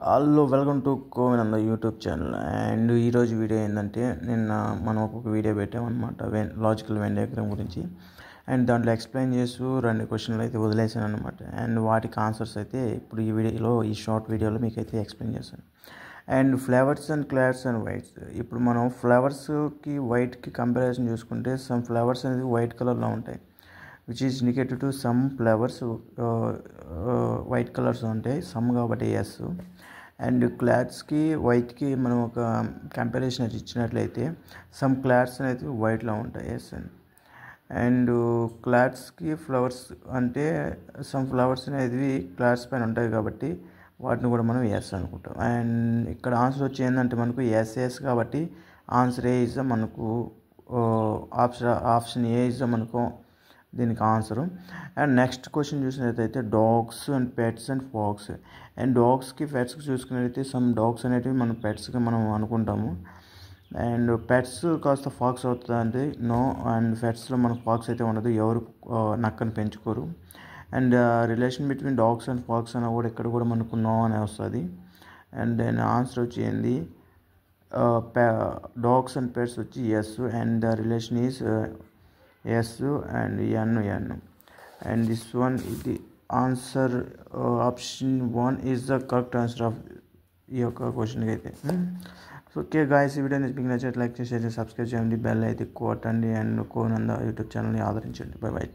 Hello welcome to Kovinanda YouTube channel. And ఈరోజు video ఏంటంటే నిన్న మనం ఒక్కొక్క వీడియో పెట్టామన్నమాట లాజికల్ వెన్ డయాగ్రామ్ గురించి. అండ్ దాంట్లో ఎక్స్ప్లెయిన్ చేస్తూ 2 క్వశ్చన్లు అయితే వదిలేసాను అనమాట. అండ్ వాటికి ఆన్సర్స్ అయితే ఇప్పుడు ఈ షార్ట్ వీడియోలో మీకు అయితే ఎక్స్ప్లెయిన్ చేస్తాను. And flowers and clothes and whites. ఇప్పుడు మనం ఫ్లవర్స్కి వైట్కి కంపారిజన్ చూసుకుంటే సమ్ ఫ్లవర్స్ అనేది వైట్ కలర్లో ఉంటాయి, which is indicated to some flowers white colours ఉంటాయి, సమ్ కాబట్టి ఎస్. అండ్ క్లాత్స్కి వైట్కి మనం ఒక కంపారిజన్ అయితే ఇచ్చినట్లయితే సమ్ క్లాత్స్ అనేది వైట్లో ఉంటాయి, ఎస్ అండి. అండ్ క్లాత్స్కి ఫ్లవర్స్ అంటే సమ్ ఫ్లవర్స్ అనేది క్లాత్స్ పైన ఉంటాయి కాబట్టి వాటిని కూడా మనం ఎస్ అనుకుంటాం. అండ్ ఇక్కడ ఆన్సర్ వచ్చి ఏంటంటే మనకు ఎస్ కాబట్టి ఆన్సర్ ఏ ఇస్ మనకు ఆప్షన్ ఏ ఇస్ మనకు దీనికి ఆన్సరు. అండ్ నెక్స్ట్ క్వశ్చన్ చూసినట్లయితే dogs and pets and fox. And డాగ్స్కి పెట్స్కి చూసుకున్నట్లయితే సమ్ డాగ్స్ అనేటివి మనం పెట్స్గా మనం అనుకుంటాము. అండ్ పెట్స్ కాస్త ఫాక్స్ అవుతుంది అంటే నో. అండ్ పెట్స్లో మనకు ఫాక్స్ అయితే ఉండదు, ఎవరు నక్కని పెంచుకోరు. And relation between dogs and fox అన్న కూడా ఇక్కడ కూడా మనకు నో అనే వస్తుంది. అండ్ దెన్ ఆన్సర్ వచ్చి ఏంది డాగ్స్ అండ్ పెట్స్ వచ్చి S. And the relation is S and N. And this one ఇది answer option 1 is the correct answer of ఈ యొక్క క్వశ్చన్కి అయితే. ఓకే గాయస్, ఈ వీడియో మీకు నచ్చినట్లయితే లైక్ చేసి సబ్స్క్రైబ్ చేయండి, బెల్ అయితే కొట్టండి. అండ్ కోనంద యూట్యూబ్ ఛానల్ని ఆదరించండి. By by.